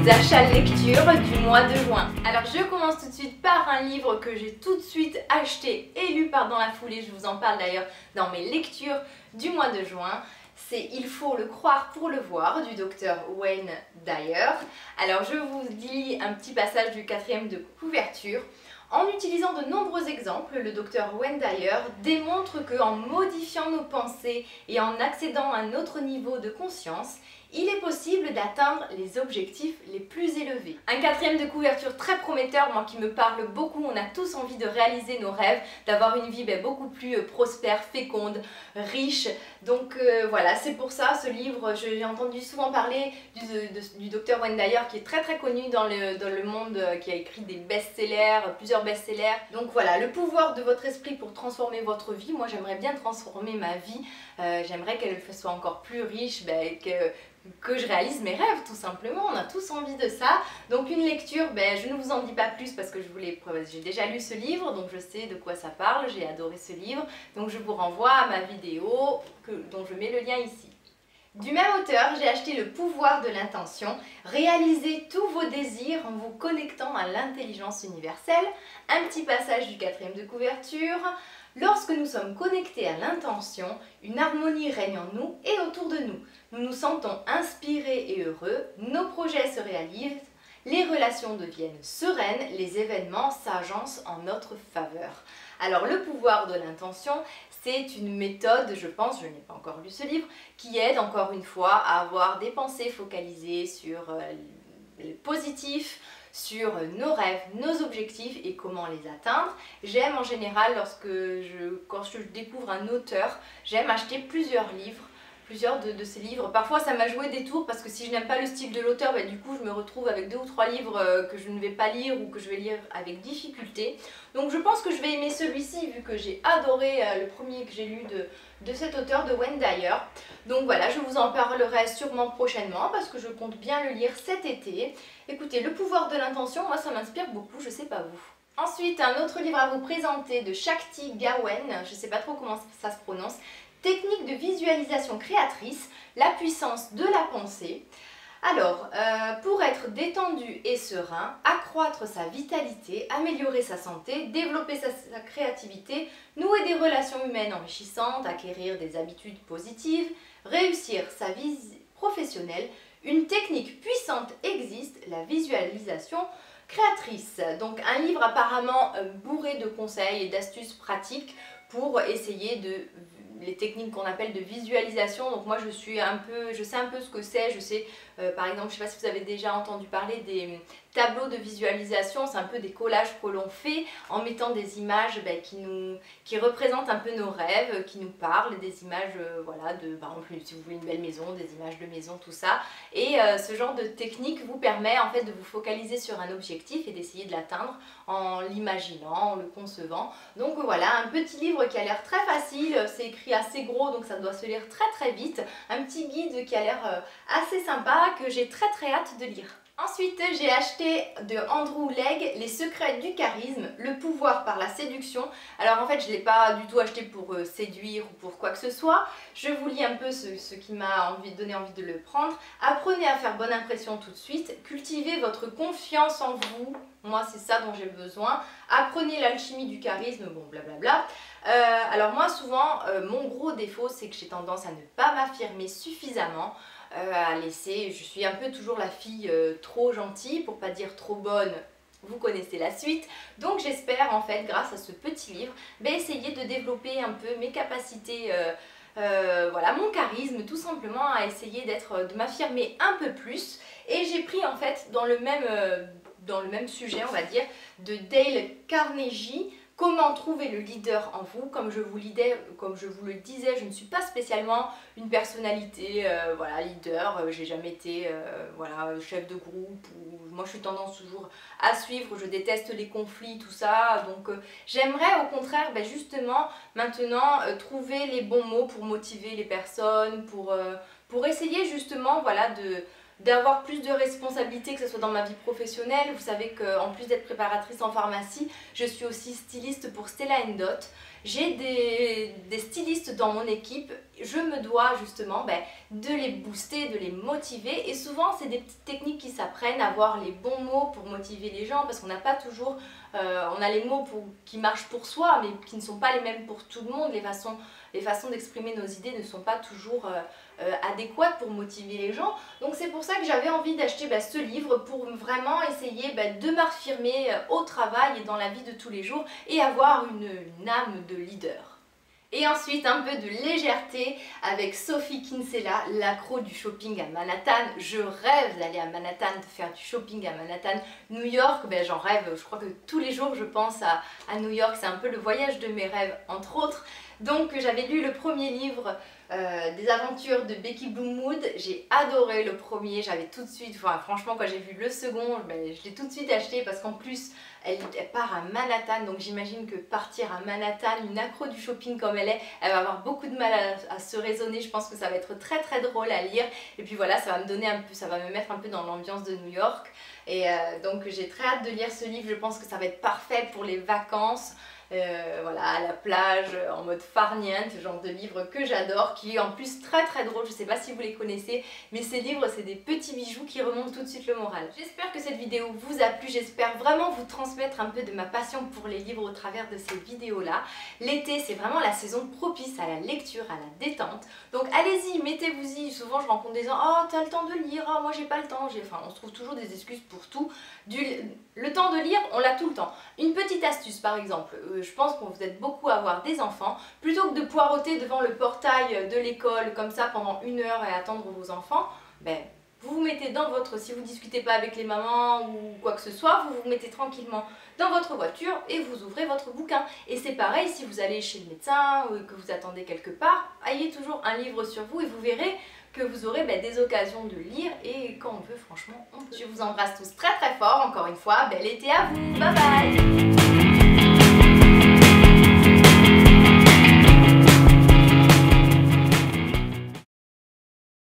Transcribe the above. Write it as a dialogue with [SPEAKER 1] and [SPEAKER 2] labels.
[SPEAKER 1] mes achats lecture du mois de juin. Alors je commence tout de suite par un livre que j'ai tout de suite acheté et lu dans la foulée. Je vous en parle d'ailleurs dans mes lectures du mois de juin. C'est Il faut le croire pour le voir du docteur Wayne Dyer. Alors je vous lis un petit passage du 4e de couverture. En utilisant de nombreux exemples, le docteur Wayne Dyer démontre qu'en modifiant nos pensées et en accédant à un autre niveau de conscience, il est possible d'atteindre les objectifs les plus élevés. Un 4e de couverture très prometteur, moi qui me parle beaucoup. On a tous envie de réaliser nos rêves, d'avoir une vie beaucoup plus prospère, féconde, riche. Donc voilà, c'est pour ça ce livre, j'ai entendu souvent parler du docteur Wayne Dyer qui est très connu dans le monde, qui a écrit des best-sellers, plusieurs best-sellers. Donc voilà, le pouvoir de votre esprit pour transformer votre vie. Moi j'aimerais bien transformer ma vie, j'aimerais qu'elle soit encore plus riche, que je réalise mes rêves tout simplement. On a tous envie de ça. Donc une lecture, je ne vous en dis pas plus parce que j'ai déjà lu ce livre, donc je sais de quoi ça parle, j'ai adoré ce livre. Donc je vous renvoie à ma vidéo dont je mets le lien ici. Du même auteur, j'ai acheté Le pouvoir de l'intention, réalisez tous vos désirs en vous connectant à l'intelligence universelle. Un petit passage du 4e de couverture. Lorsque nous sommes connectés à l'intention, une harmonie règne en nous et autour de nous. Nous nous sentons inspirés et heureux, nos projets se réalisent, les relations deviennent sereines, les événements s'agencent en notre faveur. Alors le pouvoir de l'intention, c'est une méthode, je pense, je n'ai pas encore lu ce livre, qui aide encore une fois à avoir des pensées focalisées sur le positif, sur nos rêves, nos objectifs et comment les atteindre. J'aime en général, quand je découvre un auteur, j'aime acheter plusieurs livres, plusieurs de ces livres. Parfois ça m'a joué des tours parce que si je n'aime pas le style de l'auteur, du coup je me retrouve avec 2 ou 3 livres que je ne vais pas lire ou que je vais lire avec difficulté. Donc je pense que je vais aimer celui-ci vu que j'ai adoré le premier que j'ai lu de cet auteur, de Wayne Dyer. Donc voilà, je vous en parlerai sûrement prochainement parce que je compte bien le lire cet été. Écoutez, Le pouvoir de l'intention, moi ça m'inspire beaucoup, je sais pas vous. Ensuite, un autre livre à vous présenter de Shakti Gawain, je sais pas trop comment ça se prononce. Technique de visualisation créatrice, la puissance de la pensée. Alors, pour être détendu et serein, accroître sa vitalité, améliorer sa santé, développer sa créativité, nouer des relations humaines enrichissantes, acquérir des habitudes positives, réussir sa vie professionnelle, une technique puissante existe, la visualisation créatrice. Donc un livre apparemment bourré de conseils et d'astuces pratiques pour essayer les techniques qu'on appelle de visualisation. Donc moi je sais un peu ce que c'est, je sais par exemple, je ne sais pas si vous avez déjà entendu parler des tableaux de visualisation, c'est un peu des collages que l'on fait en mettant des images qui représentent un peu nos rêves, qui nous parlent, des images voilà, par exemple si vous voulez une belle maison, des images de maison, tout ça. Et ce genre de technique vous permet en fait de vous focaliser sur un objectif et d'essayer de l'atteindre en l'imaginant, en le concevant. Donc voilà, un petit livre qui a l'air très facile, c'est écrit assez gros donc ça doit se lire très vite. Un petit guide qui a l'air assez sympa que j'ai très hâte de lire. Ensuite, j'ai acheté de Andrew Legg Les secrets du charisme, le pouvoir par la séduction. Alors en fait, je ne l'ai pas du tout acheté pour séduire ou pour quoi que ce soit. Je vous lis un peu ce qui m'a donné envie de le prendre. Apprenez à faire bonne impression tout de suite. Cultivez votre confiance en vous. Moi, c'est ça dont j'ai besoin. Apprenez l'alchimie du charisme, bon blablabla. Alors moi, souvent, mon gros défaut, c'est que j'ai tendance à ne pas m'affirmer suffisamment. Je suis un peu toujours la fille trop gentille, pour pas dire trop bonne, vous connaissez la suite. Donc j'espère en fait, grâce à ce petit livre, essayer de développer un peu mes capacités, voilà, mon charisme, tout simplement, à essayer de m'affirmer un peu plus. Et j'ai pris en fait dans le même sujet, on va dire, de Dale Carnegie, Comment trouver le leader en vous. Comme je vous le disais, je ne suis pas spécialement une personnalité voilà, leader, j'ai jamais été voilà, chef de groupe, moi je suis tendance toujours à suivre, je déteste les conflits, tout ça, donc j'aimerais au contraire justement maintenant trouver les bons mots pour motiver les personnes, pour essayer justement voilà, d'avoir plus de responsabilités, que ce soit dans ma vie professionnelle. Vous savez qu'en plus d'être préparatrice en pharmacie, je suis aussi styliste pour Stella & Dot. J'ai des stylistes dans mon équipe, je me dois justement de les booster, de les motiver, et souvent c'est des petites techniques qui s'apprennent, avoir les bons mots pour motiver les gens, parce qu'on n'a pas toujours, on a les mots qui marchent pour soi mais qui ne sont pas les mêmes pour tout le monde. Les façons d'exprimer nos idées ne sont pas toujours adéquates pour motiver les gens. Donc c'est pour ça que j'avais envie d'acheter ce livre pour vraiment essayer de m'affirmer au travail et dans la vie de tous les jours et avoir une âme de leader. Et ensuite un peu de légèreté avec Sophie Kinsella, l'accro du shopping à Manhattan. Je rêve d'aller à Manhattan, de faire du shopping à Manhattan. New York, j'en rêve, je crois que tous les jours je pense à New York, c'est un peu le voyage de mes rêves entre autres. Donc j'avais lu le premier livre des aventures de Becky Bloomwood, j'ai adoré le premier, j'avais tout de suite, franchement quand j'ai vu le second, je l'ai tout de suite acheté parce qu'en plus elle part à Manhattan, donc j'imagine que partir à Manhattan, une accro du shopping comme elle va avoir beaucoup de mal à se raisonner. Je pense que ça va être très très drôle à lire, et puis voilà, ça va me donner un peu, ça va me mettre un peu dans l'ambiance de New York, et donc j'ai très hâte de lire ce livre. Je pense que ça va être parfait pour les vacances. Voilà, à la plage, en mode farniente, ce genre de livre que j'adore, qui est en plus très très drôle. Je sais pas si vous les connaissez, mais ces livres c'est des petits bijoux qui remontent tout de suite le moral. J'espère que cette vidéo vous a plu, j'espère vraiment vous transmettre un peu de ma passion pour les livres au travers de ces vidéos là. L'été c'est vraiment la saison propice à la lecture, à la détente, donc allez-y, mettez-vous-y. Souvent je rencontre des gens, oh t'as le temps de lire, oh moi j'ai pas le temps, on se trouve toujours des excuses pour tout. Le temps de lire, on l'a tout le temps. Une petite astuce par exemple, je pense que vous êtes beaucoup à avoir des enfants, plutôt que de poireauter devant le portail de l'école comme ça pendant 1 heure et attendre vos enfants, vous vous mettez dans votre, si vous ne discutez pas avec les mamans ou quoi que ce soit, vous vous mettez tranquillement dans votre voiture et vous ouvrez votre bouquin. Et c'est pareil si vous allez chez le médecin ou que vous attendez quelque part, ayez toujours un livre sur vous et vous verrez que vous aurez des occasions de lire, et quand on veut, franchement, on peut. Je vous embrasse tous très très fort, encore une fois, bel été à vous, bye bye.